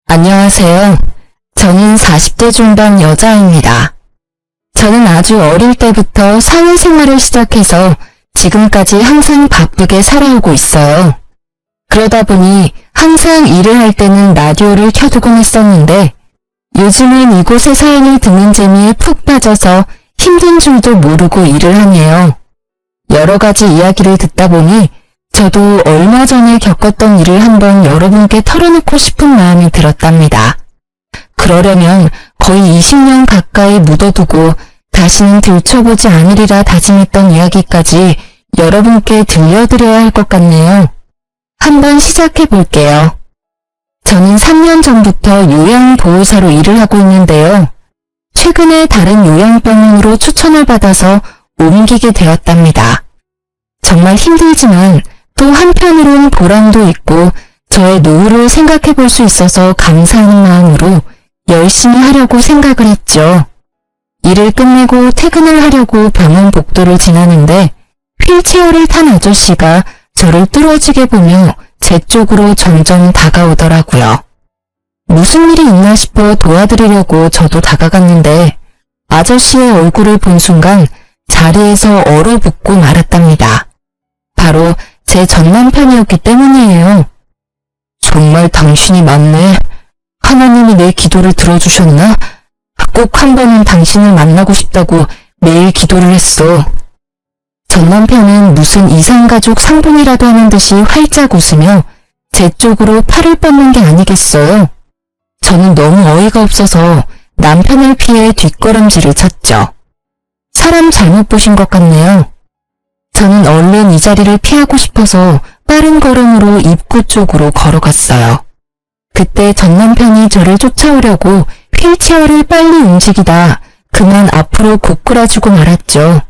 안녕하세요. 저는 40대 중반 여자입니다. 저는 아주 어릴 때부터 사회생활을 시작해서 지금까지 항상 바쁘게 살아오고 있어요. 그러다 보니 항상 일을 할 때는 라디오를 켜두곤 했었는데 요즘은 이곳의 사연을 듣는 재미에 푹 빠져서 힘든 줄도 모르고 일을 하네요. 여러 가지 이야기를 듣다 보니 저도 얼마 전에 겪었던 일을 한번 여러분께 털어놓고 싶은 마음이 들었답니다. 그러려면 거의 20년 가까이 묻어두고 다시는 들춰보지 않으리라 다짐했던 이야기까지 여러분께 들려드려야 할 것 같네요. 한번 시작해 볼게요. 저는 3년 전부터 요양보호사로 일을 하고 있는데요. 최근에 다른 요양병원으로 추천을 받아서 옮기게 되었답니다. 정말 힘들지만 또 한편으론 보람도 있고 저의 노후를 생각해 볼 수 있어서 감사하는 마음으로 열심히 하려고 생각을 했죠. 일을 끝내고 퇴근을 하려고 병원 복도를 지나는데 휠체어를 탄 아저씨가 저를 뚫어지게 보며 제 쪽으로 점점 다가오더라고요. 무슨 일이 있나 싶어 도와드리려고 저도 다가갔는데 아저씨의 얼굴을 본 순간 자리에서 얼어붙고 말았답니다. 바로 제 전남편이었기 때문이에요. 정말 당신이 맞네. 하나님이 내 기도를 들어주셨나? 꼭 한 번은 당신을 만나고 싶다고 매일 기도를 했어. 전남편은 무슨 이산가족 상봉이라도 하는 듯이 활짝 웃으며 제 쪽으로 팔을 뻗는 게 아니겠어요. 저는 너무 어이가 없어서 남편을 피해 뒷걸음질을 쳤죠. 사람 잘못 보신 것 같네요. 저는 얼른 이 자리를 피하고 싶어서 빠른 걸음으로 입구 쪽으로 걸어갔어요. 그때 전 남편이 저를 쫓아오려고 휠체어를 빨리 움직이다 그만 앞으로 고꾸라지고 말았죠.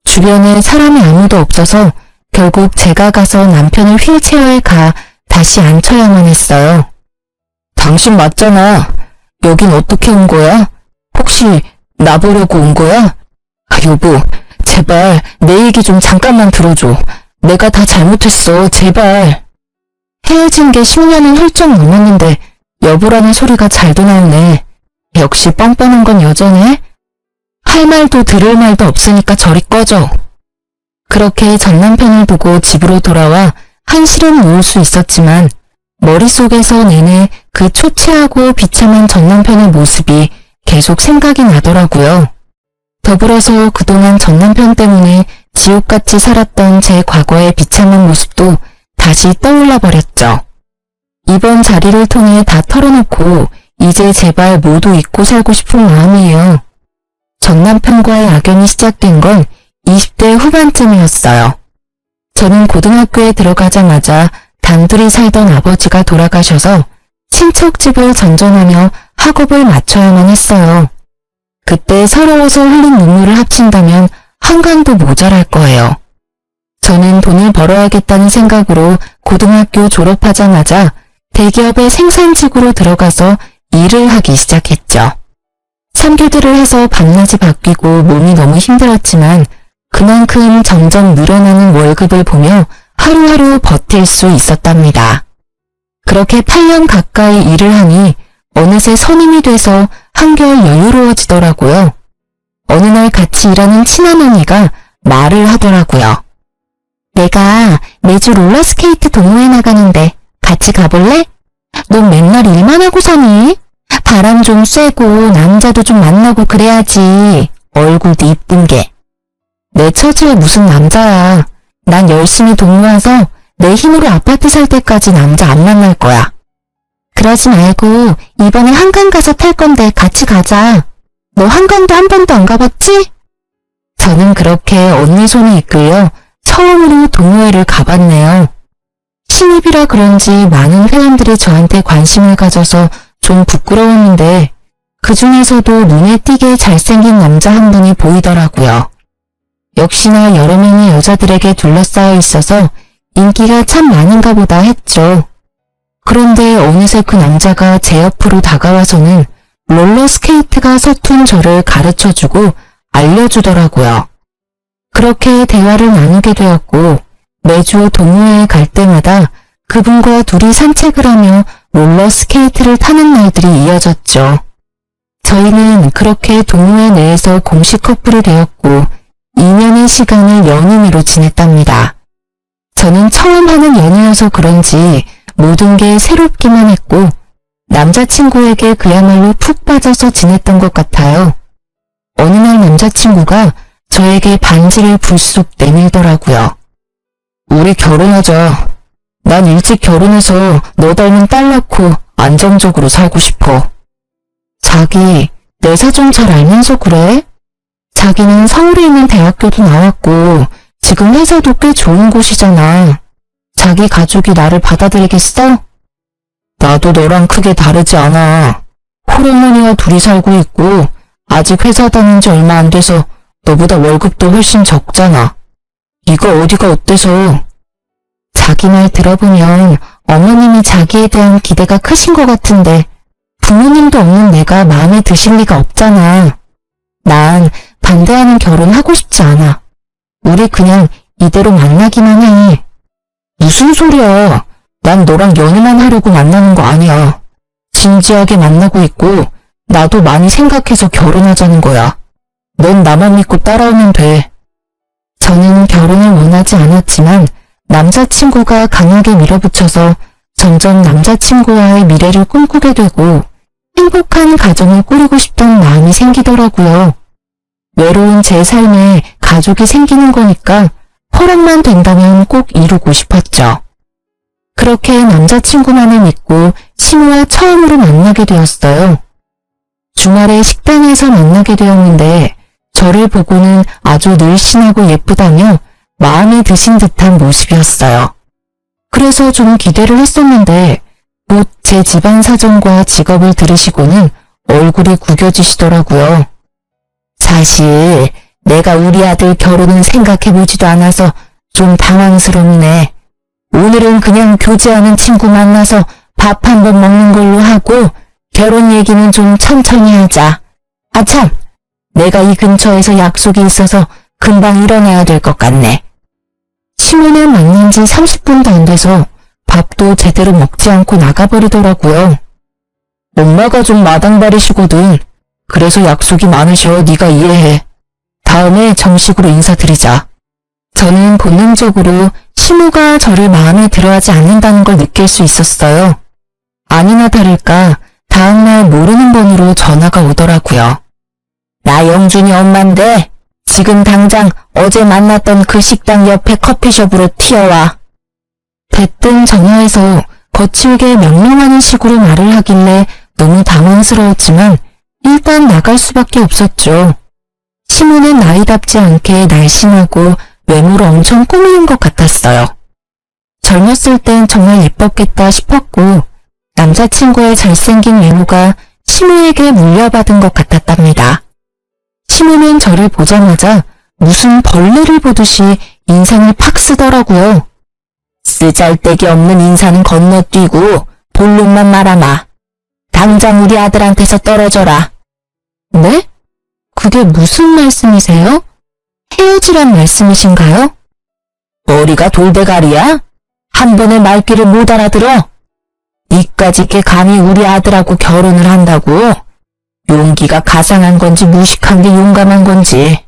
주변에 사람이 아무도 없어서 결국 제가 가서 남편을 휠체어에 가 다시 앉혀야만 했어요. 당신 맞잖아. 여긴 어떻게 온 거야? 혹시 나 보려고 온 거야? 여보, 제발 내 얘기 좀 잠깐만 들어줘. 내가 다 잘못했어. 제발. 헤어진 게 10년은 훌쩍 넘었는데 여보라는 소리가 잘도 나오네. 역시 뻔뻔한 건 여전해? 할 말도 들을 말도 없으니까 저리 꺼져. 그렇게 전 남편을 두고 집으로 돌아와 한시름 놓을 수 있었지만 머릿속에서 내내 그 초췌하고 비참한 전 남편의 모습이 계속 생각이 나더라고요. 더불어서 그동안 전 남편 때문에 지옥같이 살았던 제 과거의 비참한 모습도 다시 떠올라 버렸죠. 이번 자리를 통해 다 털어놓고 이제 제발 모두 잊고 살고 싶은 마음이에요. 전 남편과의 악연이 시작된 건 20대 후반쯤이었어요. 저는 고등학교에 들어가자마자 단둘이 살던 아버지가 돌아가셔서 친척집을 전전하며 학업을 마쳐야만 했어요. 그때 서러워서 흘린 눈물을 합친다면 한강도 모자랄 거예요. 저는 돈을 벌어야겠다는 생각으로 고등학교 졸업하자마자 대기업의 생산직으로 들어가서 일을 하기 시작했죠. 3교대를 해서 밤낮이 바뀌고 몸이 너무 힘들었지만 그만큼 점점 늘어나는 월급을 보며 하루하루 버틸 수 있었답니다. 그렇게 8년 가까이 일을 하니 어느새 선임이 돼서 한결 여유로워지더라고요. 어느 날 같이 일하는 친한 언니가 말을 하더라고요. 내가 매주 롤러스케이트 동호회 나가는데 같이 가볼래? 넌 맨날 일만 하고 사니? 바람 좀 쐬고 남자도 좀 만나고 그래야지. 얼굴도 이쁜 게. 내 처지에 무슨 남자야. 난 열심히 동무해서 내 힘으로 아파트 살 때까지 남자 안 만날 거야. 그러지 말고 이번에 한강 가서 탈 건데 같이 가자. 너 한강도 한 번도 안 가봤지? 저는 그렇게 언니 손에 이끌려 처음으로 동호회를 가봤네요. 신입이라 그런지 많은 회원들이 저한테 관심을 가져서 좀 부끄러웠는데 그 중에서도 눈에 띄게 잘생긴 남자 한 분이 보이더라고요. 역시나 여러 명의 여자들에게 둘러싸여 있어서 인기가 참 많은가 보다 했죠. 그런데 어느새 그 남자가 제 옆으로 다가와서는 롤러스케이트가 서툰 저를 가르쳐주고 알려주더라고요. 그렇게 대화를 나누게 되었고 매주 동호회에 갈 때마다 그분과 둘이 산책을 하며 롤러스케이트를 타는 날들이 이어졌죠. 저희는 그렇게 동호회 내에서 공식 커플이 되었고 2년의 시간을 연인으로 지냈답니다. 저는 처음 하는 연애여서 그런지 모든 게 새롭기만 했고 남자친구에게 그야말로 푹 빠져서 지냈던 것 같아요. 어느 날 남자친구가 저에게 반지를 불쑥 내밀더라고요. 우리 결혼하자. 난 일찍 결혼해서 너 닮은 딸 낳고 안정적으로 살고 싶어. 자기, 내 사정 잘 알면서 그래? 자기는 서울에 있는 대학교도 나왔고 지금 회사도 꽤 좋은 곳이잖아. 자기 가족이 나를 받아들이겠어? 나도 너랑 크게 다르지 않아. 홀어머니와 둘이 살고 있고 아직 회사 다닌 지 얼마 안 돼서 너보다 월급도 훨씬 적잖아. 네가 어디가 어때서? 자기 말 들어보면 어머님이 자기에 대한 기대가 크신 것 같은데 부모님도 없는 내가 마음에 드실 리가 없잖아. 난 반대하는 결혼 하고 싶지 않아. 우리 그냥 이대로 만나기만 해. 무슨 소리야. 난 너랑 연애만 하려고 만나는 거 아니야. 진지하게 만나고 있고 나도 많이 생각해서 결혼하자는 거야. 넌 나만 믿고 따라오면 돼. 저는 결혼을 원하지 않았지만 남자친구가 강하게 밀어붙여서 점점 남자친구와의 미래를 꿈꾸게 되고 행복한 가정을 꾸리고 싶던 마음이 생기더라고요. 외로운 제 삶에 가족이 생기는 거니까 허락만 된다면 꼭 이루고 싶었죠. 그렇게 남자친구만을 믿고 시무와 처음으로 만나게 되었어요. 주말에 식당에서 만나게 되었는데 저를 보고는 아주 늘씬하고 예쁘다며 마음에 드신 듯한 모습이었어요. 그래서 좀 기대를 했었는데 곧 제 집안 사정과 직업을 들으시고는 얼굴이 구겨지시더라고요. 사실 내가 우리 아들 결혼은 생각해보지도 않아서 좀 당황스럽네. 오늘은 그냥 교제하는 친구 만나서 밥 한 번 먹는 걸로 하고 결혼 얘기는 좀 천천히 하자. 아참, 내가 이 근처에서 약속이 있어서 금방 일어나야 될 것 같네. 시모는 만난 지 30분도 안 돼서 밥도 제대로 먹지 않고 나가버리더라고요. 엄마가 좀 마당발이시거든. 그래서 약속이 많으셔. 네가 이해해. 다음에 정식으로 인사드리자. 저는 본능적으로 시모가 저를 마음에 들어하지 않는다는 걸 느낄 수 있었어요. 아니나 다를까 다음날 모르는 번호로 전화가 오더라고요. 나 영준이 엄마인데 지금 당장 어제 만났던 그 식당 옆에 커피숍으로 튀어와. 대뜸 전화해서 거칠게 명령하는 식으로 말을 하길래 너무 당황스러웠지만 일단 나갈 수밖에 없었죠. 시모는 나이답지 않게 날씬하고 외모로 엄청 꾸미는 것 같았어요. 젊었을 땐 정말 예뻤겠다 싶었고 남자친구의 잘생긴 외모가 시모에게 물려받은 것 같았답니다. 시모는 저를 보자마자 무슨 벌레를 보듯이 인상을 팍 쓰더라고요. 쓰잘데기 없는 인사는 건너뛰고 본론만 말아마. 당장 우리 아들한테서 떨어져라. 네? 그게 무슨 말씀이세요? 헤어지란 말씀이신가요? 머리가 돌대가리야? 한 번에 말귀를 못 알아들어? 니까짓 게 감히 우리 아들하고 결혼을 한다고? 용기가 가상한 건지 무식한 게 용감한 건지.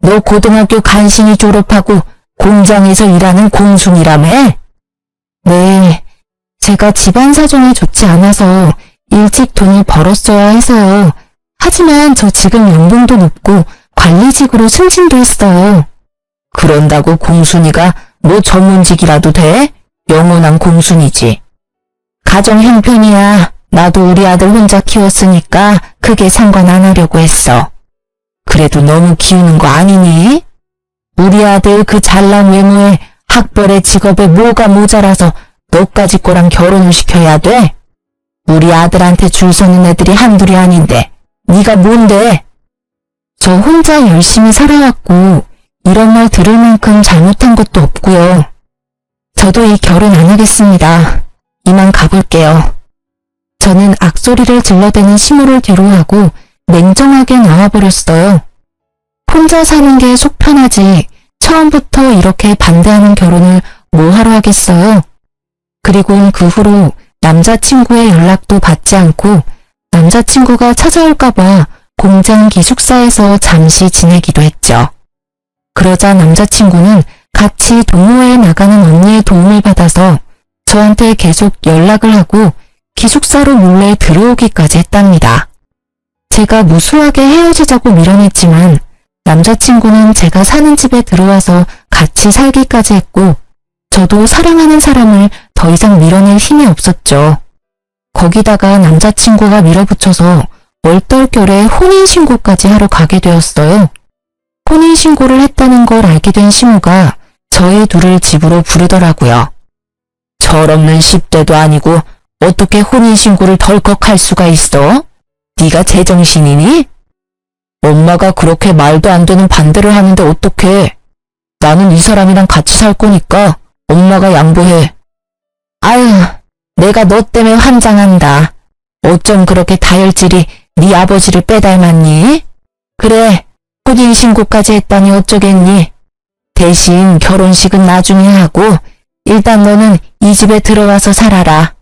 너 고등학교 간신히 졸업하고 공장에서 일하는 공순이라며? 네, 제가 집안 사정이 좋지 않아서 일찍 돈을 벌었어야 해서요. 하지만 저 지금 연봉도 높고 관리직으로 승진도 했어요. 그런다고 공순이가 뭐 전문직이라도 돼? 영원한 공순이지. 가정 형편이야. 나도 우리 아들 혼자 키웠으니까 크게 상관 안 하려고 했어. 그래도 너무 키우는 거 아니니? 우리 아들 그 잘난 외모에 학벌에 직업에 뭐가 모자라서 너까지 거랑 결혼을 시켜야 돼? 우리 아들한테 줄 서는 애들이 한둘이 아닌데 네가 뭔데? 저 혼자 열심히 살아왔고 이런 말 들을 만큼 잘못한 것도 없고요. 저도 이 결혼 안 하겠습니다. 이만 가볼게요. 저는 악소리를 질러대는 시모를 뒤로하고 냉정하게 나와버렸어요. 혼자 사는 게 속 편하지 처음부터 이렇게 반대하는 결혼을 뭐하러 하겠어요. 그리고 그 후로 남자친구의 연락도 받지 않고 남자친구가 찾아올까봐 공장 기숙사에서 잠시 지내기도 했죠. 그러자 남자친구는 같이 동호회에 나가는 언니의 도움을 받아서 저한테 계속 연락을 하고 기숙사로 몰래 들어오기까지 했답니다. 제가 무수하게 헤어지자고 밀어냈지만 남자친구는 제가 사는 집에 들어와서 같이 살기까지 했고 저도 사랑하는 사람을 더 이상 밀어낼 힘이 없었죠. 거기다가 남자친구가 밀어붙여서 얼떨결에 혼인신고까지 하러 가게 되었어요. 혼인신고를 했다는 걸 알게 된 시모가 저희 둘을 집으로 부르더라고요. 철없는 10대도 아니고 어떻게 혼인신고를 덜컥 할 수가 있어? 네가 제정신이니? 엄마가 그렇게 말도 안 되는 반대를 하는데 어떡해? 나는 이 사람이랑 같이 살 거니까 엄마가 양보해. 아유, 내가 너 때문에 환장한다. 어쩜 그렇게 다혈질이 네 아버지를 빼닮았니? 그래, 혼인신고까지 했다니 어쩌겠니? 대신 결혼식은 나중에 하고 일단 너는 이 집에 들어와서 살아라.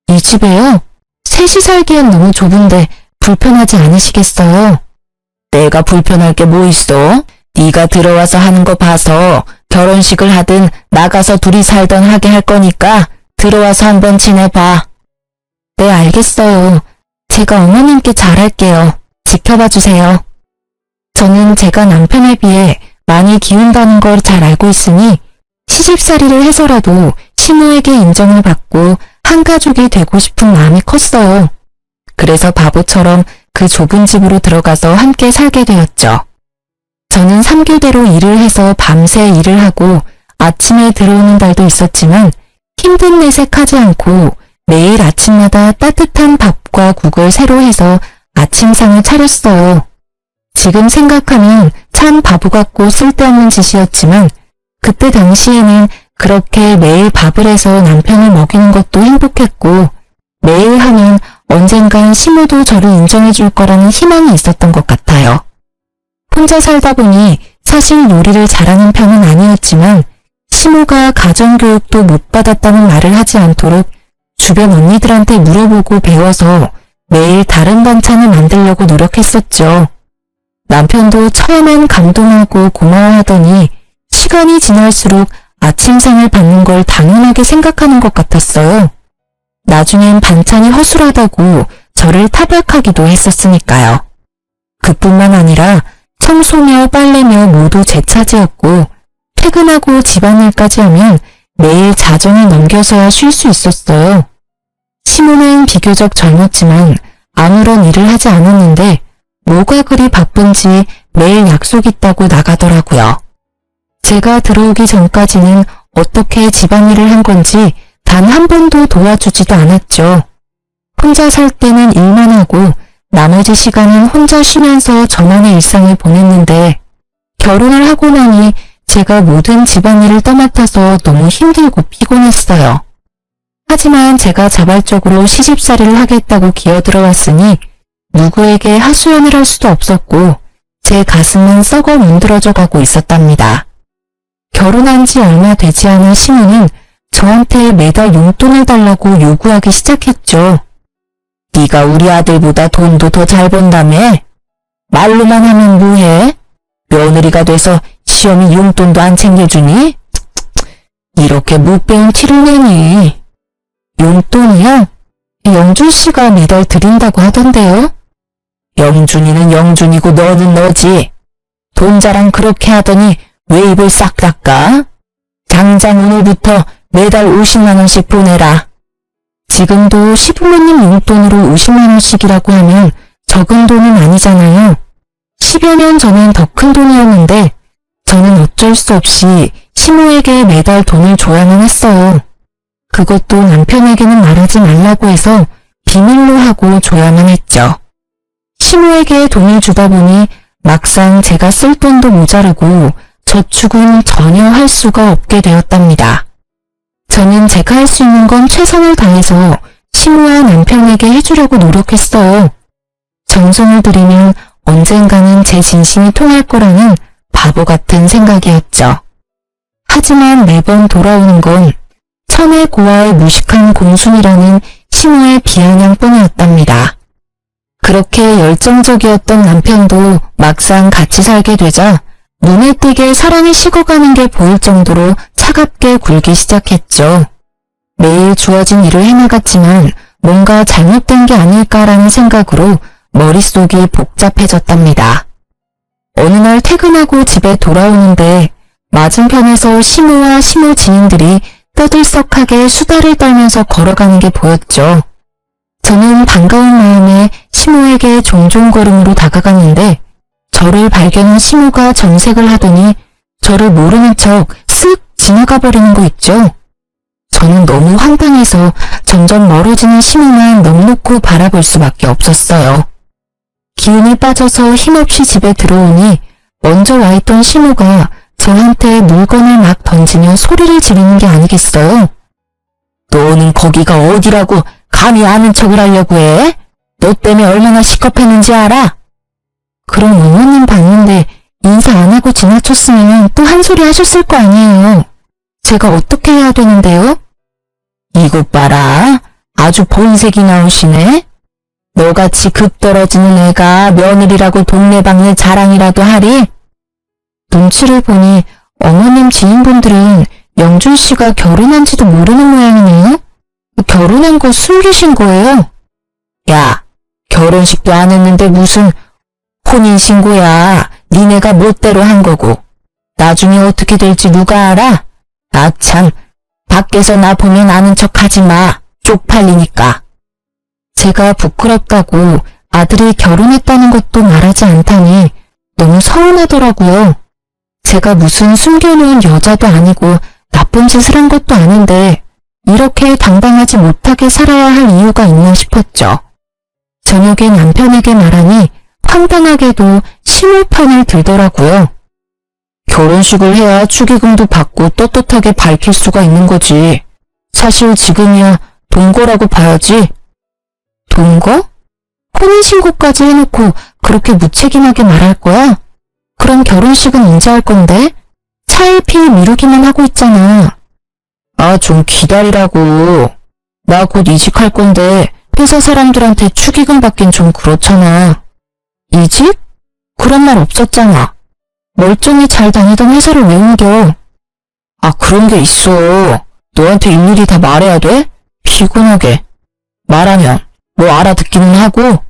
이 집에요? 셋이 살기엔 너무 좁은데 불편하지 않으시겠어요? 내가 불편할 게 뭐 있어? 네가 들어와서 하는 거 봐서 결혼식을 하든 나가서 둘이 살던 하게 할 거니까 들어와서 한번 지내봐. 네, 알겠어요. 제가 어머님께 잘할게요. 지켜봐 주세요. 저는 제가 남편에 비해 많이 기운다는 걸 잘 알고 있으니 시집살이를 해서라도 시모에게 인정을 받고 한 가족이 되고 싶은 마음이 컸어요. 그래서 바보처럼 그 좁은 집으로 들어가서 함께 살게 되었죠. 저는 3교대로 일을 해서 밤새 일을 하고 아침에 들어오는 날도 있었지만 힘든 내색하지 않고 매일 아침마다 따뜻한 밥과 국을 새로 해서 아침상을 차렸어요. 지금 생각하면 참 바보 같고 쓸데없는 짓이었지만 그때 당시에는 그렇게 매일 밥을 해서 남편을 먹이는 것도 행복했고 매일 하면 언젠간 시모도 저를 인정해 줄 거라는 희망이 있었던 것 같아요. 혼자 살다 보니 사실 요리를 잘하는 편은 아니었지만 시모가 가정교육도 못 받았다는 말을 하지 않도록 주변 언니들한테 물어보고 배워서 매일 다른 반찬을 만들려고 노력했었죠. 남편도 처음엔 감동하고 고마워하더니 시간이 지날수록 아침상을 받는 걸 당연하게 생각하는 것 같았어요. 나중엔 반찬이 허술하다고 저를 타박하기도 했었으니까요. 그뿐만 아니라 청소며 빨래며 모두 제 차지였고 퇴근하고 집안일까지 하면 매일 자정을 넘겨서야 쉴 수 있었어요. 시모는 비교적 젊었지만 아무런 일을 하지 않았는데 뭐가 그리 바쁜지 매일 약속 있다고 나가더라고요. 제가 들어오기 전까지는 어떻게 집안일을 한 건지 단 한 번도 도와주지도 않았죠. 혼자 살 때는 일만 하고 나머지 시간은 혼자 쉬면서 저만의 일상을 보냈는데 결혼을 하고 나니 제가 모든 집안일을 떠맡아서 너무 힘들고 피곤했어요. 하지만 제가 자발적으로 시집살이를 하겠다고 기어들어왔으니 누구에게 하소연을 할 수도 없었고 제 가슴은 썩어 문드러져 가고 있었답니다. 결혼한 지 얼마 되지 않은 시모는 저한테 매달 용돈을 달라고 요구하기 시작했죠. 네가 우리 아들보다 돈도 더 잘 번다며? 말로만 하면 뭐해? 며느리가 돼서 시험이 용돈도 안 챙겨주니? 이렇게 못 배운 티를 내니? 용돈이요? 영준 씨가 매달 드린다고 하던데요? 영준이는 영준이고 너는 너지. 돈 자랑 그렇게 하더니 왜 입을 싹 닦아? 당장 오늘부터 매달 50만 원씩 보내라. 지금도 시부모님 용돈으로 50만 원씩이라고 하면 적은 돈은 아니잖아요. 10여 년 전엔 더 큰 돈이었는데 저는 어쩔 수 없이 시모에게 매달 돈을 줘야만 했어요. 그것도 남편에게는 말하지 말라고 해서 비밀로 하고 줘야만 했죠. 시모에게 돈을 주다 보니 막상 제가 쓸 돈도 모자르고 저축은 전혀 할 수가 없게 되었답니다. 저는 제가 할 수 있는 건 최선을 다해서 시모와 남편에게 해주려고 노력했어요. 정성을 들이면 언젠가는 제 진심이 통할 거라는 바보 같은 생각이었죠. 하지만 매번 돌아오는 건 천의 고아의 무식한 공순이라는 시모의 비아냥뿐이었답니다. 그렇게 열정적이었던 남편도 막상 같이 살게 되자 눈에 띄게 사랑이 식어가는 게 보일 정도로 차갑게 굴기 시작했죠. 매일 주어진 일을 해나갔지만 뭔가 잘못된 게 아닐까라는 생각으로 머릿속이 복잡해졌답니다. 어느 날 퇴근하고 집에 돌아오는데 맞은편에서 시모와 시모 지인들이 떠들썩하게 수다를 떨면서 걸어가는 게 보였죠. 저는 반가운 마음에 시모에게 종종 걸음으로 다가갔는데 저를 발견한 시모가 정색을 하더니 저를 모르는 척 쓱 지나가 버리는 거 있죠. 저는 너무 황당해서 점점 멀어지는 시모만 넋놓고 바라볼 수밖에 없었어요. 기운이 빠져서 힘없이 집에 들어오니 먼저 와 있던 시모가 저한테 물건을 막 던지며 소리를 지르는 게 아니겠어요? 너는 거기가 어디라고 감히 아는 척을 하려고 해? 너 때문에 얼마나 시겁했는지 알아? 그럼 어머님 봤는데 인사 안 하고 지나쳤으면 또 한 소리 하셨을 거 아니에요. 제가 어떻게 해야 되는데요? 이것 봐라. 아주 본색이 나오시네. 너같이 급 떨어지는 애가 며느리라고 동네방네 자랑이라도 하리? 눈치를 보니 어머님 지인분들은 영준 씨가 결혼한지도 모르는 모양이네요. 결혼한 거 숨기신 거예요? 야, 결혼식도 안 했는데 무슨 혼인신고야. 니네가 멋대로 한 거고. 나중에 어떻게 될지 누가 알아? 아 참, 밖에서 나 보면 아는 척 하지 마. 쪽팔리니까. 제가 부끄럽다고 아들이 결혼했다는 것도 말하지 않다니 너무 서운하더라고요. 제가 무슨 숨겨놓은 여자도 아니고 나쁜 짓을 한 것도 아닌데 이렇게 당당하지 못하게 살아야 할 이유가 있나 싶었죠. 저녁에 남편에게 말하니 황당하게도 시모 편을 들더라고요. 결혼식을 해야 축의금도 받고 떳떳하게 밝힐 수가 있는 거지. 사실 지금이야 동거라고 봐야지. 동거? 혼인신고까지 해놓고 그렇게 무책임하게 말할 거야? 그럼 결혼식은 언제 할 건데? 차일피일 미루기만 하고 있잖아. 아, 좀 기다리라고. 나 곧 이직할 건데 회사 사람들한테 축의금 받긴 좀 그렇잖아. 이직? 그런 말 없었잖아. 멀쩡히 잘 다니던 회사를 왜 옮겨? 아, 그런 게 있어. 너한테 일일이 다 말해야 돼? 피곤하게. 말하면 뭐 알아듣기는 하고.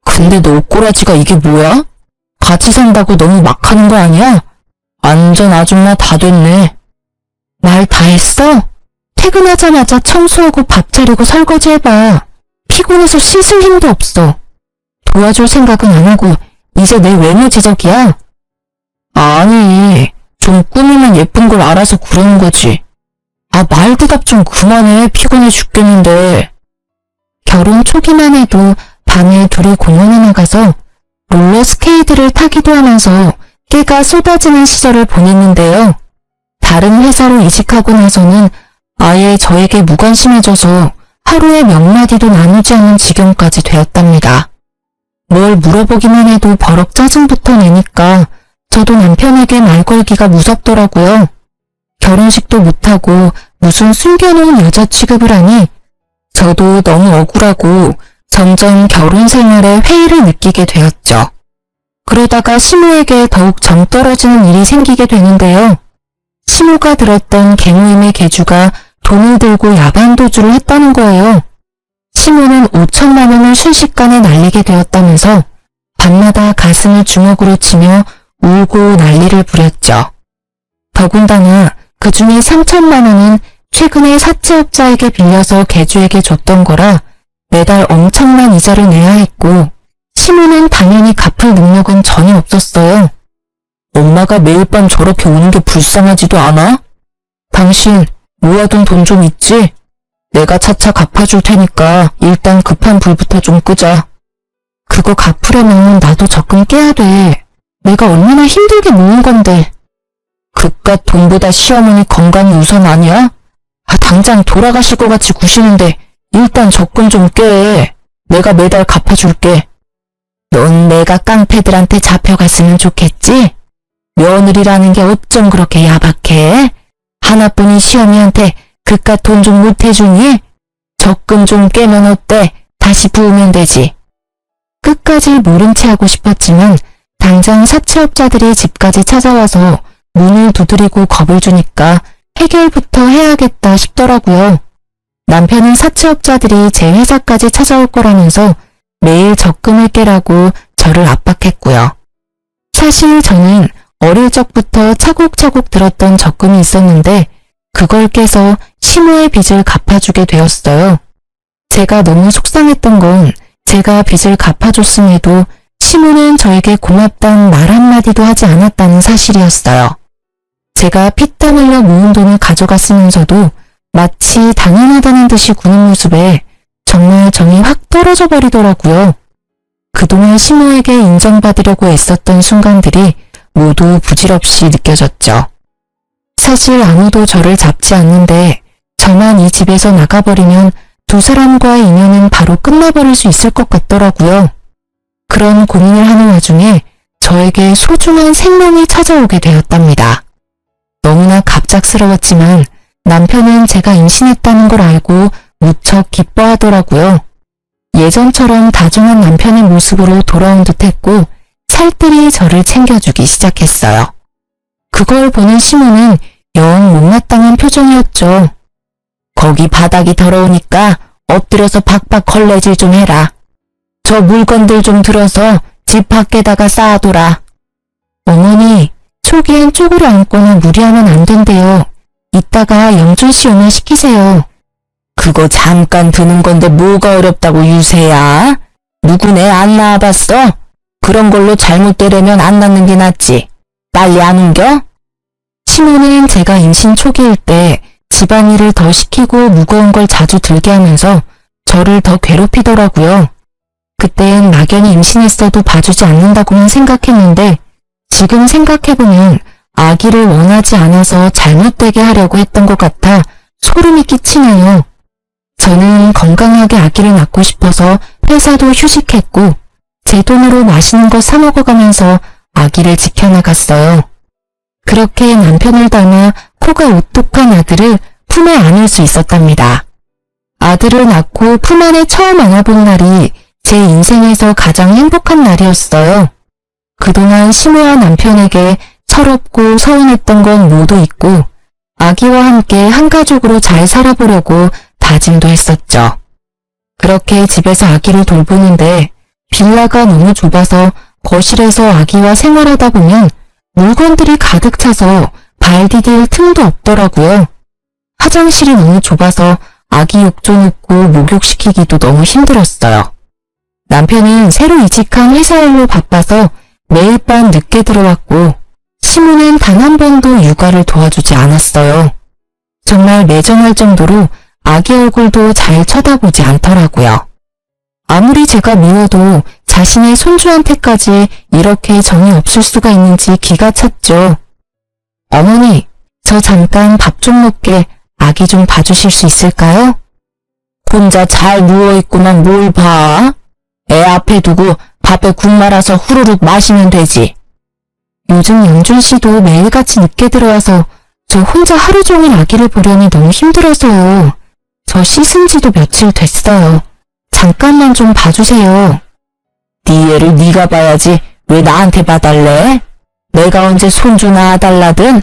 근데 너 옷꼬라지가 이게 뭐야? 같이 산다고 너무 막 하는 거 아니야? 완전 아줌마 다 됐네. 말 다 했어? 퇴근하자마자 청소하고 밥 차리고 설거지 해봐. 피곤해서 씻을 힘도 없어. 도와줄 생각은 안 하고 이제 내 외모 지적이야? 아니, 좀 꾸미면 예쁜 걸 알아서 그러는 거지. 아, 말 대답 좀 그만해. 피곤해 죽겠는데. 결혼 초기만 해도 밤에 둘이 공원에 나가서 롤러스케이트를 타기도 하면서 깨가 쏟아지는 시절을 보냈는데요. 다른 회사로 이직하고 나서는 아예 저에게 무관심해져서 하루에 몇 마디도 나누지 않는 지경까지 되었답니다. 뭘 물어보기만 해도 버럭 짜증부터 내니까 저도 남편에게 말 걸기가 무섭더라고요. 결혼식도 못하고 무슨 숨겨놓은 여자 취급을 하니 저도 너무 억울하고 점점 결혼 생활에 회의를 느끼게 되었죠. 그러다가 시모에게 더욱 정 떨어지는 일이 생기게 되는데요. 시모가 들었던 개모임의 개주가 돈을 들고 야반도주를 했다는 거예요. 시모는 5천만 원을 순식간에 날리게 되었다면서 밤마다 가슴을 주먹으로 치며 울고 난리를 부렸죠. 더군다나 그 중에 3천만 원은 최근에 사채업자에게 빌려서 개주에게 줬던 거라 매달 엄청난 이자를 내야 했고 시모는 당연히 갚을 능력은 전혀 없었어요. 엄마가 매일 밤 저렇게 우는 게 불쌍하지도 않아? 당신 모아둔 돈 좀 있지? 내가 차차 갚아줄 테니까 일단 급한 불부터 좀 끄자. 그거 갚으려면 나도 적금 깨야 돼. 내가 얼마나 힘들게 모은 건데. 그깟 돈보다 시어머니 건강이 우선 아니야? 아, 당장 돌아가실 것 같이 구시는데 일단 적금 좀 깨. 내가 매달 갚아줄게. 넌 내가 깡패들한테 잡혀갔으면 좋겠지? 며느리라는 게 어쩜 그렇게 야박해? 하나뿐인 시어미한테 그깟 돈 좀 못 해주니? 적금 좀 깨면 어때? 다시 부으면 되지. 끝까지 모른 체 하고 싶었지만 당장 사채업자들이 집까지 찾아와서 문을 두드리고 겁을 주니까 해결부터 해야겠다 싶더라고요. 남편은 사채업자들이 제 회사까지 찾아올 거라면서 매일 적금을 깨라고 저를 압박했고요. 사실 저는 어릴 적부터 차곡차곡 들었던 적금이 있었는데 그걸 깨서 시모의 빚을 갚아주게 되었어요. 제가 너무 속상했던 건 제가 빚을 갚아줬음에도 시모는 저에게 고맙다는 말 한마디도 하지 않았다는 사실이었어요. 제가 피땀 흘려 모은 돈을 가져갔으면서도 마치 당연하다는 듯이 구는 모습에 정말 정이 확 떨어져 버리더라고요. 그동안 시모에게 인정받으려고 애썼던 순간들이 모두 부질없이 느껴졌죠. 사실 아무도 저를 잡지 않는데 저만 이 집에서 나가버리면 두 사람과의 인연은 바로 끝나버릴 수 있을 것 같더라고요. 그런 고민을 하는 와중에 저에게 소중한 생명이 찾아오게 되었답니다. 너무나 갑작스러웠지만 남편은 제가 임신했다는 걸 알고 무척 기뻐하더라고요. 예전처럼 다정한 남편의 모습으로 돌아온 듯했고 살뜰히 저를 챙겨주기 시작했어요. 그걸 보는 시모는 영 못마땅한 표정이었죠. 거기 바닥이 더러우니까 엎드려서 박박 걸레질 좀 해라. 저 물건들 좀 들어서 집 밖에다가 쌓아둬라. 어머니, 초기엔 쪼그려 앉거나 무리하면 안 된대요. 이따가 영준 씨 오면 시키세요. 그거 잠깐 드는 건데 뭐가 어렵다고 유세야? 누구네 안 낳아봤어? 그런 걸로 잘못되려면 안 낳는 게 낫지. 빨리 안 옮겨? 시모는 제가 임신 초기일 때 집안일을 더 시키고 무거운 걸 자주 들게 하면서 저를 더 괴롭히더라고요. 그땐 막연히 임신했어도 봐주지 않는다고만 생각했는데 지금 생각해보면 아기를 원하지 않아서 잘못되게 하려고 했던 것 같아 소름이 끼치네요. 저는 건강하게 아기를 낳고 싶어서 회사도 휴직했고 제 돈으로 맛있는 거 사 먹어가면서 아기를 지켜나갔어요. 그렇게 남편을 닮아 코가 오똑한 아들을 품에 안을 수 있었답니다. 아들을 낳고 품 안에 처음 안아본 날이 제 인생에서 가장 행복한 날이었어요. 그동안 시모와 남편에게 서럽고 서운했던 건 모두 잊고 아기와 함께 한 가족으로 잘 살아보려고 다짐도 했었죠. 그렇게 집에서 아기를 돌보는데 빌라가 너무 좁아서 거실에서 아기와 생활하다 보면 물건들이 가득 차서 발 디딜 틈도 없더라고요. 화장실이 너무 좁아서 아기 욕조 넣고 목욕시키기도 너무 힘들었어요. 남편은 새로 이직한 회사 일로 바빠서 매일 밤 늦게 들어왔고 시모는 단 한 번도 육아를 도와주지 않았어요. 정말 매정할 정도로 아기 얼굴도 잘 쳐다보지 않더라고요. 아무리 제가 미워도 자신의 손주한테까지 이렇게 정이 없을 수가 있는지 기가 찼죠. 어머니, 저 잠깐 밥 좀 먹게 아기 좀 봐주실 수 있을까요? 혼자 잘 누워있구만 뭘 봐? 애 앞에 두고 밥에 국 말아서 후루룩 마시면 되지. 요즘 영준 씨도 매일같이 늦게 들어와서 저 혼자 하루 종일 아기를 보려니 너무 힘들어서요. 저 씻은 지도 며칠 됐어요. 잠깐만 좀 봐주세요. 네 애를 네가 봐야지 왜 나한테 봐달래? 내가 언제 손주 낳아달라든?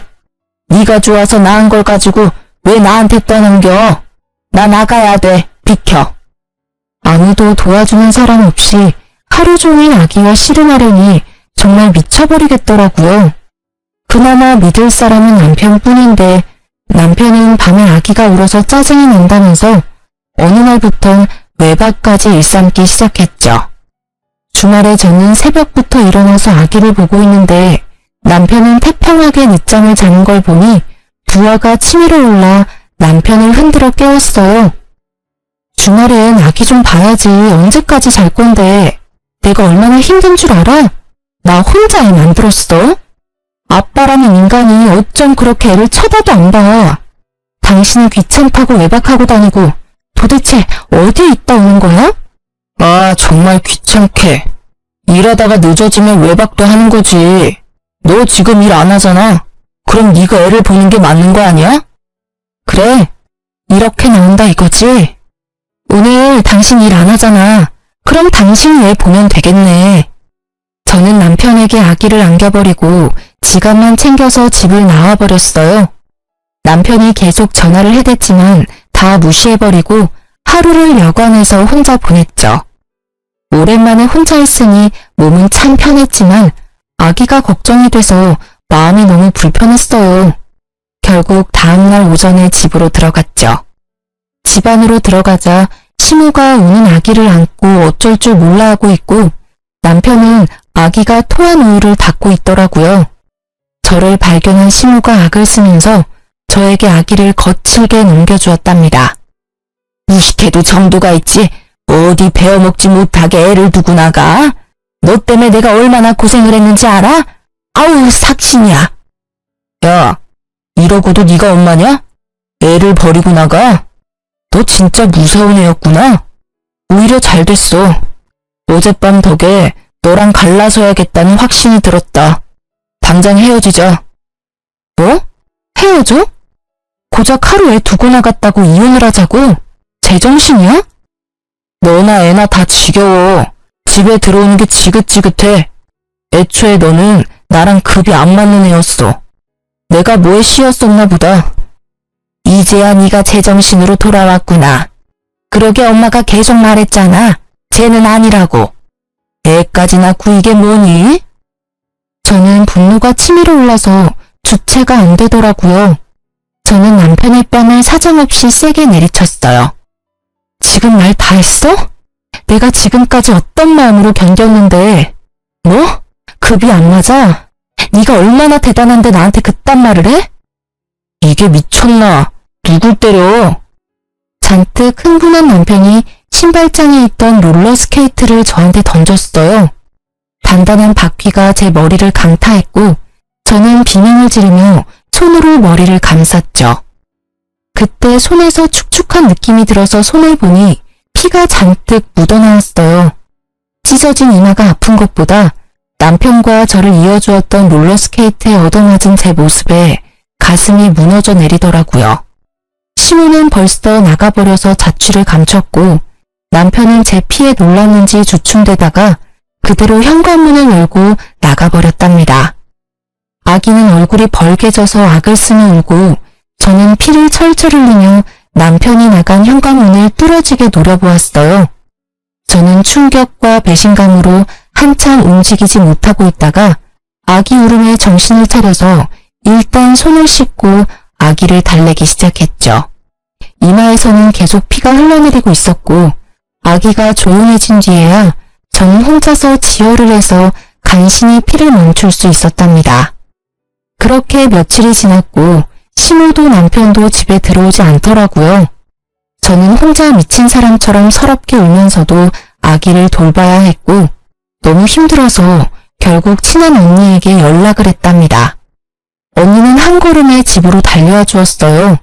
네가 좋아서 낳은 걸 가지고 왜 나한테 떠넘겨? 나 나가야 돼. 비켜. 아무도 도와주는 사람 없이 하루 종일 아기와 씨름하려니 정말 미쳐버리겠더라고요. 그나마 믿을 사람은 남편뿐인데 남편은 밤에 아기가 울어서 짜증이 난다면서 어느 날부턴 외박까지 일삼기 시작했죠. 주말에 저는 새벽부터 일어나서 아기를 보고 있는데 남편은 태평하게 늦잠을 자는 걸 보니 부하가 치밀어 올라 남편을 흔들어 깨웠어요. 주말엔 아기 좀 봐야지 언제까지 잘 건데 내가 얼마나 힘든 줄 알아? 나 혼자 애 만들었어? 아빠라는 인간이 어쩜 그렇게 애를 쳐다도 안 봐. 당신은 귀찮다고 외박하고 다니고 도대체 어디에 있다 오는 거야? 아 정말 귀찮게. 일하다가 늦어지면 외박도 하는 거지. 너 지금 일 안 하잖아. 그럼 네가 애를 보는 게 맞는 거 아니야? 그래. 이렇게 나온다 이거지? 오늘 당신 일 안 하잖아. 그럼 당신 애 보면 되겠네. 저는 남편에게 아기를 안겨버리고 지갑만 챙겨서 집을 나와버렸어요. 남편이 계속 전화를 해댔지만 다 무시해버리고 하루를 여관에서 혼자 보냈죠. 오랜만에 혼자 있으니 몸은 참 편했지만 아기가 걱정이 돼서 마음이 너무 불편했어요. 결국 다음날 오전에 집으로 들어갔죠. 집 안으로 들어가자 시무가 우는 아기를 안고 어쩔 줄 몰라 하고 있고 남편은 아기가 토한 우유를 닦고 있더라고요. 저를 발견한 시무가 악을 쓰면서 저에게 아기를 거칠게 넘겨주었답니다. 무식해도 정도가 있지. 어디 베어먹지 못하게 애를 두고 나가? 너 때문에 내가 얼마나 고생을 했는지 알아? 아우 삭신이야. 야, 이러고도 네가 엄마냐? 애를 버리고 나가? 너 진짜 무서운 애였구나. 오히려 잘 됐어. 어젯밤 덕에 너랑 갈라서야겠다는 확신이 들었다. 당장 헤어지자. 뭐? 헤어져? 고작 하루 애 두고 나갔다고 이혼을 하자고? 제정신이야? 너나 애나 다 지겨워. 집에 들어오는 게 지긋지긋해. 애초에 너는 나랑 급이 안 맞는 애였어. 내가 뭐에 씌었었나 보다. 이제야 네가 제정신으로 돌아왔구나. 그러게 엄마가 계속 말했잖아. 쟤는 아니라고. 애까지 낳고 이게 뭐니? 저는 분노가 치밀어 올라서 주체가 안 되더라고요. 저는 남편의 뺨을 사정없이 세게 내리쳤어요. 지금 말 다 했어? 내가 지금까지 어떤 마음으로 견뎠는데 뭐? 급이 안 맞아? 네가 얼마나 대단한데 나한테 그딴 말을 해? 이게 미쳤나? 누굴 때려? 잔뜩 흥분한 남편이 신발장에 있던 롤러스케이트를 저한테 던졌어요. 단단한 바퀴가 제 머리를 강타했고 저는 비명을 지르며 손으로 머리를 감쌌죠. 그때 손에서 축축한 느낌이 들어서 손을 보니 피가 잔뜩 묻어나왔어요. 찢어진 이마가 아픈 것보다 남편과 저를 이어주었던 롤러스케이트에 얻어맞은 제 모습에 가슴이 무너져 내리더라고요. 시무는 벌써 나가버려서 자취를 감췄고 남편은 제 피에 놀랐는지 주춤대다가 그대로 현관문을 열고 나가버렸답니다. 아기는 얼굴이 벌개져서 악을 쓰며 울고 저는 피를 철철 흘리며 남편이 나간 현관문을 뚫어지게 노려보았어요. 저는 충격과 배신감으로 한참 움직이지 못하고 있다가 아기 울음에 정신을 차려서 일단 손을 씻고 아기를 달래기 시작했죠. 이마에서는 계속 피가 흘러내리고 있었고 아기가 조용해진 뒤에야 저는 혼자서 지혈을 해서 간신히 피를 멈출 수 있었답니다. 그렇게 며칠이 지났고 시무도 남편도 집에 들어오지 않더라고요. 저는 혼자 미친 사람처럼 서럽게 울면서도 아기를 돌봐야 했고 너무 힘들어서 결국 친한 언니에게 연락을 했답니다. 언니는 한 걸음에 집으로 달려와 주었어요.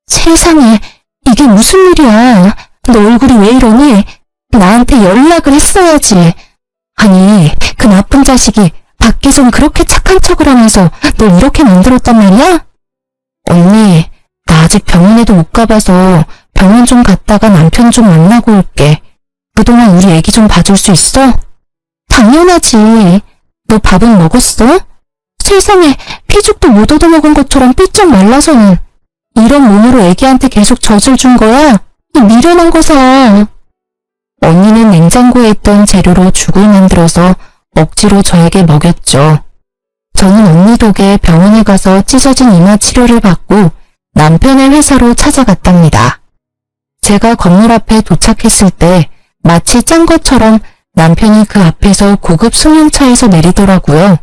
세상에, 이게 무슨 일이야? 너 얼굴이 왜 이러니? 나한테 연락을 했어야지. 아니, 그 나쁜 자식이 밖에선 그렇게 착한 척을 하면서 널 이렇게 만들었단 말이야? 언니, 나 아직 병원에도 못 가봐서 병원 좀 갔다가 남편 좀 만나고 올게. 그동안 우리 애기 좀 봐줄 수 있어? 당연하지. 너 밥은 먹었어? 세상에, 피죽도 못 얻어먹은 것처럼 삐쩍 말라서는. 이런 몸으로 애기한테 계속 젖을 준 거야? 이 미련한 거사. 언니는 냉장고에 있던 재료로 죽을 만들어서 억지로 저에게 먹였죠. 저는 언니 덕에 병원에 가서 찢어진 이마 치료를 받고 남편의 회사로 찾아갔답니다. 제가 건물 앞에 도착했을 때 마치 짠 것처럼 남편이 그 앞에서 고급 승용차에서 내리더라고요.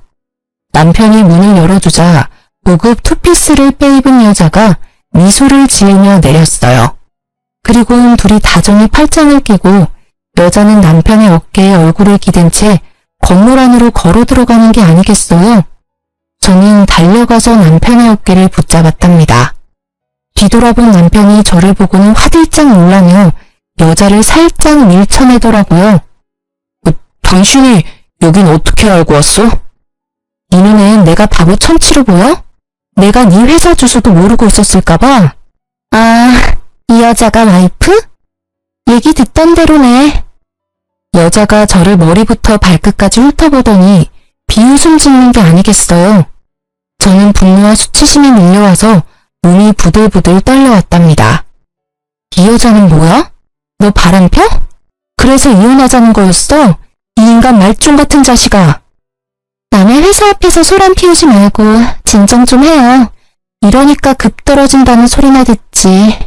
남편이 문을 열어주자 고급 투피스를 빼입은 여자가 미소를 지으며 내렸어요. 그리고는 둘이 다정히 팔짱을 끼고 여자는 남편의 어깨에 얼굴을 기댄 채 건물 안으로 걸어 들어가는 게 아니겠어요? 저는 달려가서 남편의 어깨를 붙잡았답니다. 뒤돌아본 남편이 저를 보고는 화들짝 놀라며 여자를 살짝 밀쳐내더라고요. 당신이 여긴 어떻게 알고 왔어? 이 눈엔 내가 바보 천치로 보여? 내가 네 회사 주소도 모르고 있었을까봐? 아, 이 여자가 와이프? 얘기 듣던 대로네. 여자가 저를 머리부터 발끝까지 훑어보더니 비웃음 짓는 게 아니겠어요. 저는 분노와 수치심이 밀려와서 몸이 부들부들 떨려왔답니다. 이 여자는 뭐야? 너 바람펴? 그래서 이혼하자는 거였어? 이 인간 말종 같은 자식아. 남의 회사 앞에서 소란 피우지 말고 진정 좀 해요. 이러니까 급 떨어진다는 소리나 듣지.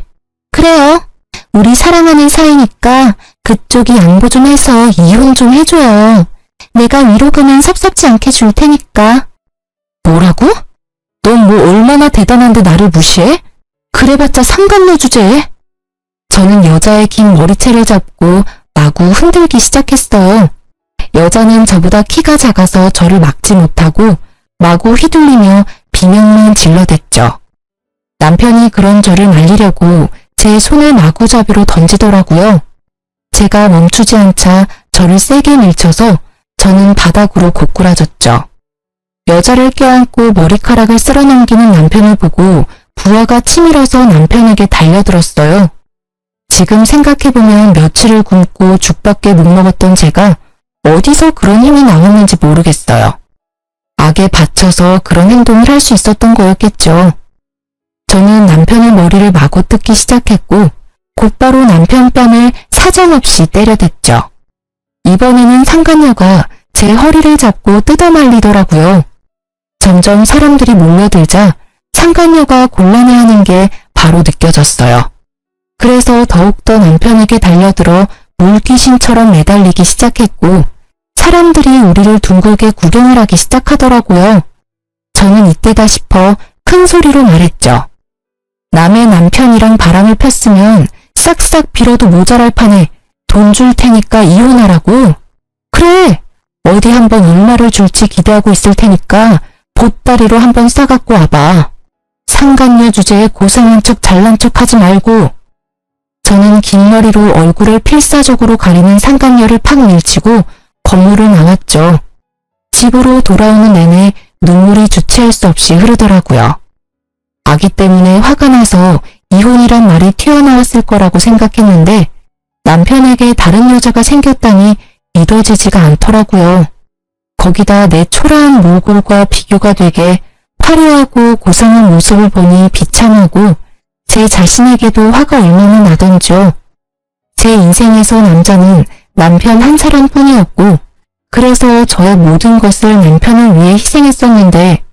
그래요. 우리 사랑하는 사이니까 그쪽이 양보 좀 해서 이혼 좀 해줘요. 내가 위로금은 섭섭지 않게 줄 테니까. 뭐라고? 넌 뭐 얼마나 대단한데 나를 무시해? 그래봤자 상간녀 주제에. 저는 여자의 긴 머리채를 잡고 마구 흔들기 시작했어요. 여자는 저보다 키가 작아서 저를 막지 못하고 마구 휘둘리며 비명만 질러댔죠. 남편이 그런 저를 말리려고 제 손을 마구잡이로 던지더라고요. 제가 멈추지 않자 저를 세게 밀쳐서 저는 바닥으로 고꾸라졌죠. 여자를 껴안고 머리카락을 쓸어넘기는 남편을 보고 부하가 치밀어서 남편에게 달려들었어요. 지금 생각해보면 며칠을 굶고 죽밖에 못 먹었던 제가 어디서 그런 힘이 나왔는지 모르겠어요. 악에 받쳐서 그런 행동을 할 수 있었던 거였겠죠. 저는 남편의 머리를 마구 뜯기 시작했고 곧바로 남편 뺨을 사정없이 때려댔죠. 이번에는 상간녀가 제 허리를 잡고 뜯어말리더라고요. 점점 사람들이 몰려들자 상간녀가 곤란해하는 게 바로 느껴졌어요. 그래서 더욱더 남편에게 달려들어 물귀신처럼 매달리기 시작했고 사람들이 우리를 둥글게 구경을 하기 시작하더라고요. 저는 이때다 싶어 큰 소리로 말했죠. 남의 남편이랑 바람을 폈으면 싹싹 빌어도 모자랄 판에 돈 줄 테니까 이혼하라고? 그래! 어디 한번 얼마를 줄지 기대하고 있을 테니까 보따리로 한번 싸갖고 와봐. 상간녀 주제에 고생한 척 잘난 척 하지 말고. 저는 긴 머리로 얼굴을 필사적으로 가리는 상간녀를 팍 밀치고 건물을 나왔죠. 집으로 돌아오는 내내 눈물이 주체할 수 없이 흐르더라고요. 아기 때문에 화가 나서 이혼이란 말이 튀어나왔을 거라고 생각했는데 남편에게 다른 여자가 생겼다니 믿어지지가 않더라고요. 거기다 내 초라한 몰골과 비교가 되게 화려하고 고상한 모습을 보니 비참하고 제 자신에게도 화가 얼마나 나던지요. 제 인생에서 남자는 남편 한 사람뿐이었고 그래서 저의 모든 것을 남편을 위해 희생했었는데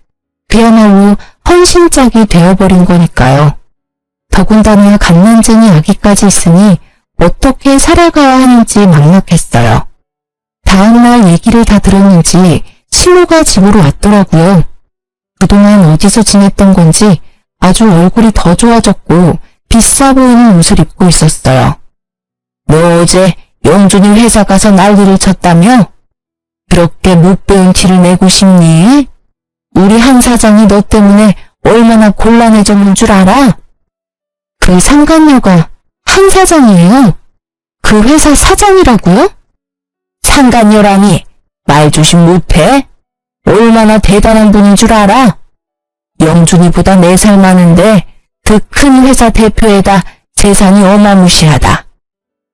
그야말로 헌신짝이 되어버린 거니까요. 더군다나 갓난쟁이 아기까지 있으니 어떻게 살아가야 하는지 막막했어요. 다음날 얘기를 다 들었는지 신우가 집으로 왔더라고요. 그동안 어디서 지냈던 건지 아주 얼굴이 더 좋아졌고 비싸 보이는 옷을 입고 있었어요. 너 어제 영준이 회사 가서 난리를 쳤다며? 그렇게 못 배운 티를 내고 싶니? 우리 한 사장이 너 때문에 얼마나 곤란해졌는 줄 알아? 그 상간녀가 한 사장이에요? 그 회사 사장이라고요? 상간녀라니 말 조심 못해? 얼마나 대단한 분인 줄 알아? 영준이보다 4살 많은데 그 큰 회사 대표에다 재산이 어마무시하다.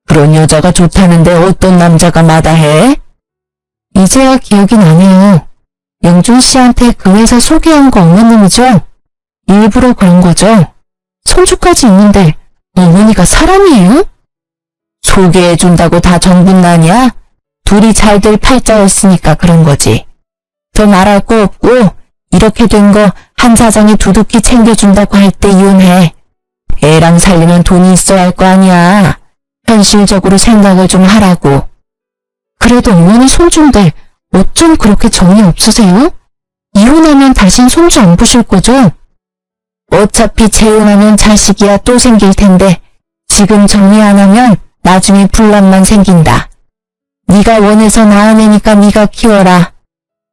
그런 여자가 좋다는데 어떤 남자가 마다해? 이제야 기억이 나네요. 영준 씨한테 그 회사 소개한 거 어머님이죠? 일부러 그런 거죠? 손주까지 있는데 어머니가 사람이에요? 소개해준다고 다 정분나냐? 둘이 잘 될 팔자였으니까 그런 거지. 더 말할 거 없고 이렇게 된 거 한 사장이 두둑히 챙겨준다고 할 때 이혼해. 애랑 살려면 돈이 있어야 할 거 아니야. 현실적으로 생각을 좀 하라고. 그래도 어머니 손주인데 어쩜 그렇게 정이 없으세요? 이혼하면 다신 손주 안 보실 거죠? 어차피 재혼하면 자식이야 또 생길 텐데 지금 정리 안 하면 나중에 분란만 생긴다. 네가 원해서 낳아내니까 네가 키워라.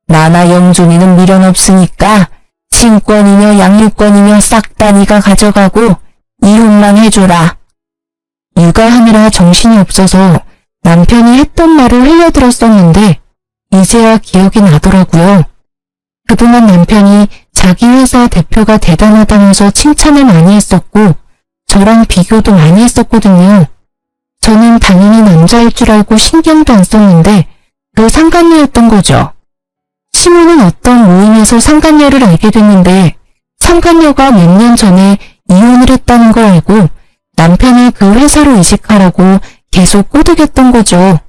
나나 영준이는 미련 없으니까 친권이며 양육권이며 싹 다 네가 가져가고 이혼만 해줘라. 육아하느라 정신이 없어서 남편이 했던 말을 흘려들었었는데 이제야 기억이 나더라고요. 그동안 남편이 자기 회사 대표가 대단하다면서 칭찬을 많이 했었고 저랑 비교도 많이 했었거든요. 저는 당연히 남자일 줄 알고 신경도 안 썼는데 그 상간녀였던 거죠. 시모는 어떤 모임에서 상간녀를 알게 됐는데 상간녀가 몇 년 전에 이혼을 했다는 걸 알고 남편을 그 회사로 이직하라고 계속 꼬드겼던 거죠.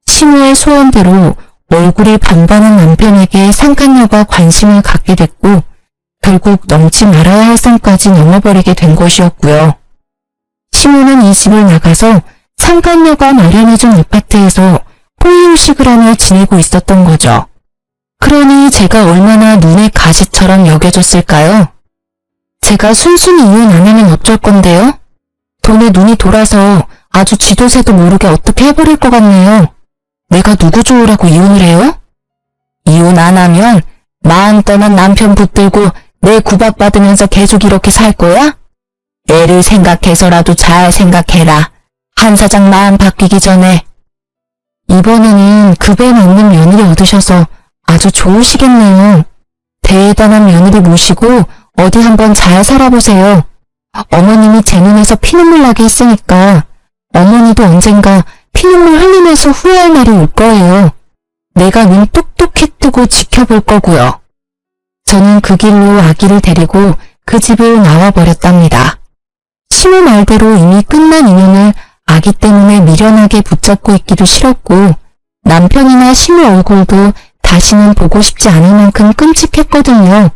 시모의 소원대로 얼굴이 반반한 남편에게 상간녀가 관심을 갖게 됐고 결국 넘지 말아야 할 선까지 넘어버리게 된 것이었고요. 시모는 이 집을 나가서 상간녀가 마련해준 아파트에서 호의호식을 하며 지내고 있었던 거죠. 그러니 제가 얼마나 눈의 가시처럼 여겨졌을까요? 제가 순순히 이혼 안 하면 어쩔 건데요? 돈에 눈이 돌아서 아주 쥐도새도 모르게 어떻게 해버릴 것 같네요. 내가 누구 좋으라고 이혼을 해요? 이혼 안 하면 마음 떠난 남편 붙들고 내 구박받으면서 계속 이렇게 살 거야? 애를 생각해서라도 잘 생각해라. 한 사장 마음 바뀌기 전에. 이번에는 급에 맞는 며느리 얻으셔서 아주 좋으시겠네요. 대단한 며느리 모시고 어디 한번 잘 살아보세요. 어머님이 제 눈에서 피눈물 나게 했으니까 어머니도 언젠가 피눈물 흘리면서 후회할 날이 올 거예요. 내가 눈 똑똑히 뜨고 지켜볼 거고요. 저는 그 길로 아기를 데리고 그 집을 나와버렸답니다. 시모 말대로 이미 끝난 인연을 아기 때문에 미련하게 붙잡고 있기도 싫었고 남편이나 시모 얼굴도 다시는 보고 싶지 않을 만큼 끔찍했거든요.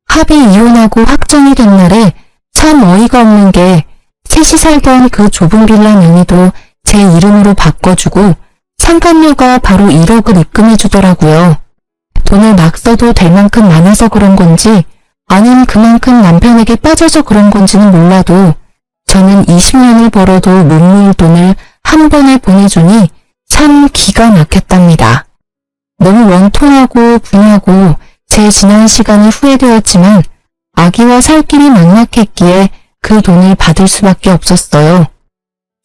합의 이혼하고 확정이 된 날에 참 어이가 없는 게 셋이 살던 그 좁은 빌라 명의도 제 이름으로 바꿔주고 상간녀가 바로 1억을 입금해주더라고요. 돈을 막 써도 될 만큼 많아서 그런 건지 아님 그만큼 남편에게 빠져서 그런 건지는 몰라도 저는 20년을 벌어도 못 모을 돈을 한 번에 보내주니 참 기가 막혔답니다. 너무 원통하고 분하고 제 지난 시간이 후회되었지만 아기와 살 길이 막막했기에 그 돈을 받을 수밖에 없었어요.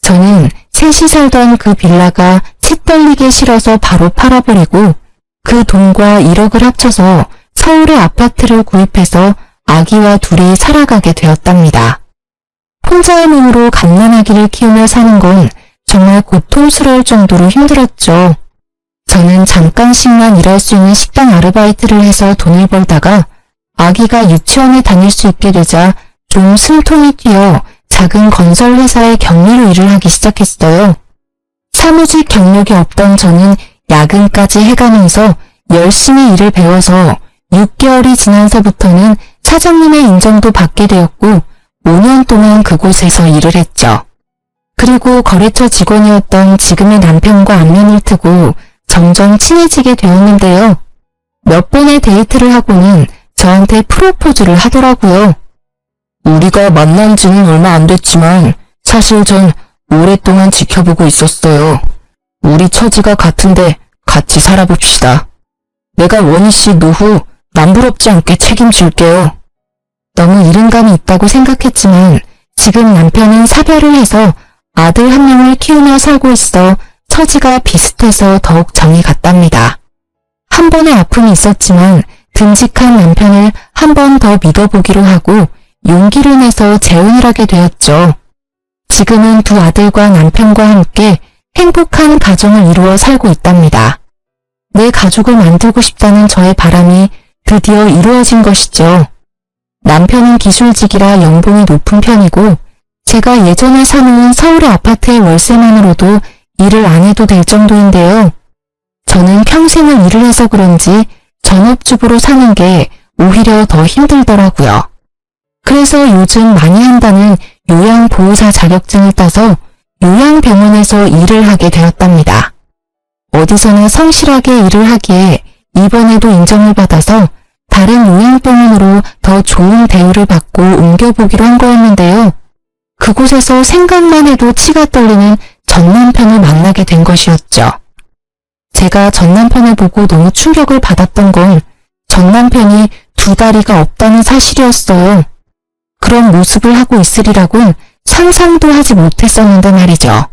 저는 셋이 살던 그 빌라가 치 떨리게 싫어서 바로 팔아버리고 그 돈과 1억을 합쳐서 서울의 아파트를 구입해서 아기와 둘이 살아가게 되었답니다. 혼자의 몸으로 갓난아기를 키우며 사는 건 정말 고통스러울 정도로 힘들었죠. 저는 잠깐씩만 일할 수 있는 식당 아르바이트를 해서 돈을 벌다가 아기가 유치원에 다닐 수 있게 되자 좀 숨통이 튀어 작은 건설 회사의 경리로 일을 하기 시작했어요. 사무직 경력이 없던 저는 야근까지 해가면서 열심히 일을 배워서 6개월이 지나서부터는 사장님의 인정도 받게 되었고 5년 동안 그곳에서 일을 했죠. 그리고 거래처 직원이었던 지금의 남편과 안면을 트고 점점 친해지게 되었는데요. 몇 번의 데이트를 하고는 저한테 프로포즈를 하더라고요. 우리가 만난 지는 얼마 안 됐지만 사실 전 오랫동안 지켜보고 있었어요. 우리 처지가 같은데 같이 살아봅시다. 내가 원희 씨 노후 남부럽지 않게 책임질게요. 너무 이른감이 있다고 생각했지만 지금 남편은 사별을 해서 아들 한 명을 키우며 살고 있어 처지가 비슷해서 더욱 정이 갔답니다. 한 번의 아픔이 있었지만 듬직한 남편을 한 번 더 믿어보기로 하고 용기를 내서 재혼을 하게 되었죠. 지금은 두 아들과 남편과 함께 행복한 가정을 이루어 살고 있답니다. 내 가족을 만들고 싶다는 저의 바람이 드디어 이루어진 것이죠. 남편은 기술직이라 연봉이 높은 편이고 제가 예전에 사놓은 서울의 아파트의 월세만으로도 일을 안 해도 될 정도인데요. 저는 평생을 일을 해서 그런지 전업주부로 사는 게 오히려 더 힘들더라고요. 그래서 요즘 많이 한다는 요양보호사 자격증을 따서 요양병원에서 일을 하게 되었답니다. 어디서나 성실하게 일을 하기에 이번에도 인정을 받아서 다른 요양병원으로 더 좋은 대우를 받고 옮겨보기로 한 거였는데요. 그곳에서 생각만 해도 치가 떨리는 전 남편을 만나게 된 것이었죠. 제가 전 남편을 보고 너무 충격을 받았던 건 전 남편이 두 다리가 없다는 사실이었어요. 그런 모습을 하고 있으리라곤 상상도 하지 못했었는데 말이죠.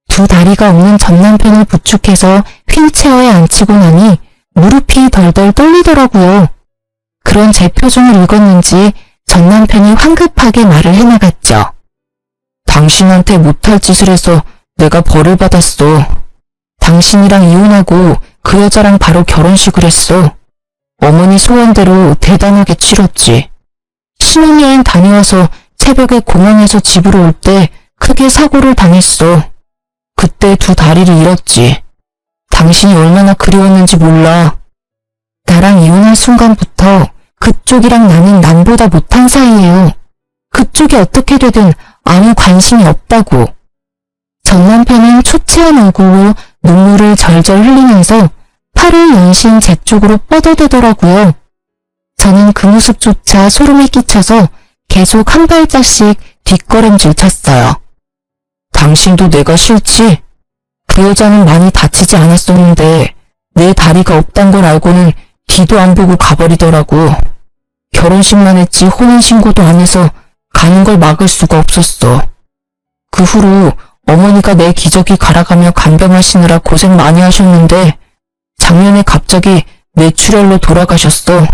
두 다리가 없는 전 남편을 부축해서 휠체어에 앉히고 나니 무릎이 덜덜 떨리더라고요. 그런 제 표정을 읽었는지 전 남편이 황급하게 말을 해나갔죠. 당신한테 못할 짓을 해서 내가 벌을 받았어. 당신이랑 이혼하고 그 여자랑 바로 결혼식을 했어. 어머니 소원대로 대단하게 치렀지. 신혼여행 다녀와서 새벽에 공항에서 집으로 올 때 크게 사고를 당했어. 그때 두 다리를 잃었지. 당신이 얼마나 그리웠는지 몰라. 나랑 이혼한 순간부터 그쪽이랑 나는 남보다 못한 사이예요. 그쪽이 어떻게 되든 아무 관심이 없다고. 전 남편은 초췌한 얼굴로 눈물을 절절 흘리면서 팔을 연신 제 쪽으로 뻗어대더라고요. 저는 그 모습조차 소름이 끼쳐서 계속 한 발짝씩 뒷걸음질 쳤어요. 당신도 내가 싫지? 그 여자는 많이 다치지 않았었는데 내 다리가 없단 걸 알고는 뒤도 안 보고 가버리더라고. 결혼식만 했지 혼인신고도 안 해서 가는 걸 막을 수가 없었어. 그 후로 어머니가 내 기저귀 갈아가며 간병하시느라 고생 많이 하셨는데 작년에 갑자기 뇌출혈로 돌아가셨어.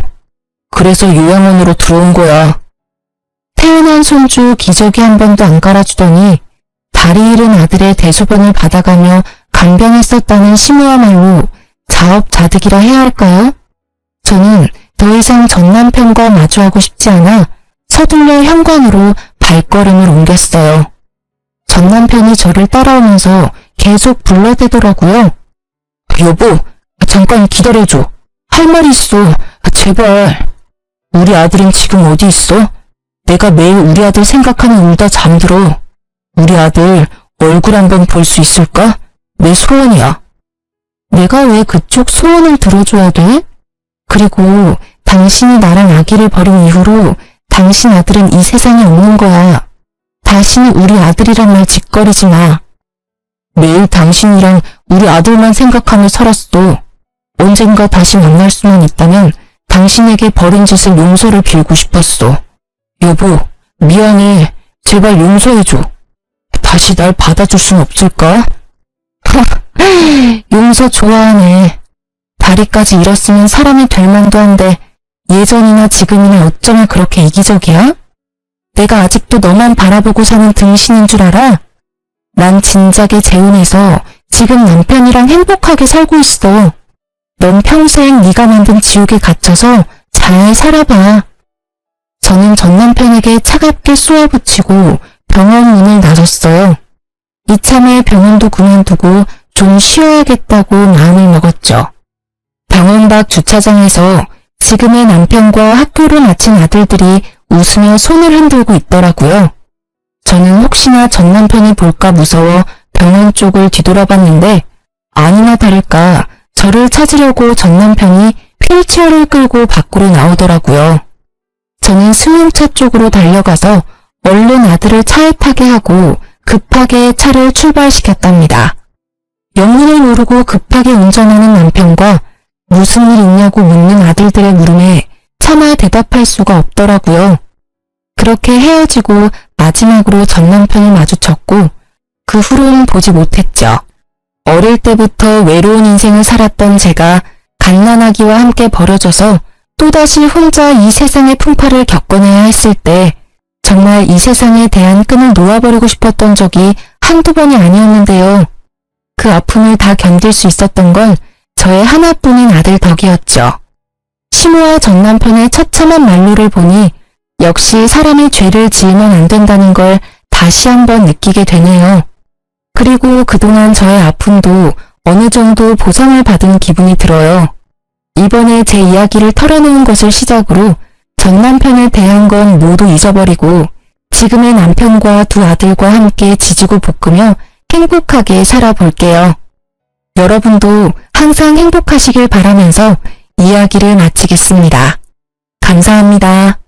그래서 요양원으로 들어온 거야. 태어난 손주 기저귀 한 번도 안 갈아주더니 다리 잃은 아들의 대소변을 받아가며 간병했었다는 심오야말로 자업자득이라 해야 할까요? 저는 더 이상 전 남편과 마주하고 싶지 않아 서둘러 현관으로 발걸음을 옮겼어요. 전 남편이 저를 따라오면서 계속 불러대더라고요. 여보, 잠깐 기다려줘. 할 말이 있어. 제발. 우리 아들은 지금 어디 있어? 내가 매일 우리 아들 생각하면 울다 잠들어. 우리 아들 얼굴 한번 볼 수 있을까? 내 소원이야. 내가 왜 그쪽 소원을 들어줘야 돼? 그리고 당신이 나랑 아기를 버린 이후로 당신 아들은 이 세상에 없는 거야. 다시는 우리 아들이란 말 짓거리지 마. 매일 당신이랑 우리 아들만 생각하며 살았어. 언젠가 다시 만날 수만 있다면 당신에게 벌인 짓을 용서를 빌고 싶었어. 여보, 미안해. 제발 용서해줘. 다시 날 받아줄 순 없을까? 용서 좋아하네. 다리까지 잃었으면 사람이 될 만도 한데 예전이나 지금이나 어쩌면 그렇게 이기적이야? 내가 아직도 너만 바라보고 사는 등신인 줄 알아? 난 진작에 재혼해서 지금 남편이랑 행복하게 살고 있어. 넌 평생 네가 만든 지옥에 갇혀서 잘 살아봐. 저는 전 남편에게 차갑게 쏘아붙이고 병원 문을 나섰어요. 이참에 병원도 그만두고 좀 쉬어야겠다고 마음을 먹었죠. 병원 밖 주차장에서 지금의 남편과 학교를 마친 아들들이 웃으며 손을 흔들고 있더라고요. 저는 혹시나 전 남편이 볼까 무서워 병원 쪽을 뒤돌아봤는데 아니나 다를까 저를 찾으려고 전 남편이 휠체어를 끌고 밖으로 나오더라고요. 저는 승용차 쪽으로 달려가서 얼른 아들을 차에 타게 하고 급하게 차를 출발시켰답니다. 영문을 모르고 급하게 운전하는 남편과 무슨 일 있냐고 묻는 아들들의 물음에 차마 대답할 수가 없더라고요. 그렇게 헤어지고 마지막으로 전 남편을 마주쳤고 그 후로는 보지 못했죠. 어릴 때부터 외로운 인생을 살았던 제가 갓난아기와 함께 버려져서 또다시 혼자 이 세상의 풍파를 겪어내야 했을 때 정말 이 세상에 대한 끈을 놓아버리고 싶었던 적이 한두 번이 아니었는데요. 그 아픔을 다 견딜 수 있었던 건 저의 하나뿐인 아들 덕이었죠. 심오와 전 남편의 처참한 말로를 보니 역시 사람이 죄를 지으면 안 된다는 걸 다시 한번 느끼게 되네요. 그리고 그동안 저의 아픔도 어느 정도 보상을 받은 기분이 들어요. 이번에 제 이야기를 털어놓은 것을 시작으로 전 남편에 대한 건 모두 잊어버리고 지금의 남편과 두 아들과 함께 지지고 볶으며 행복하게 살아볼게요. 여러분도 항상 행복하시길 바라면서 이야기를 마치겠습니다. 감사합니다.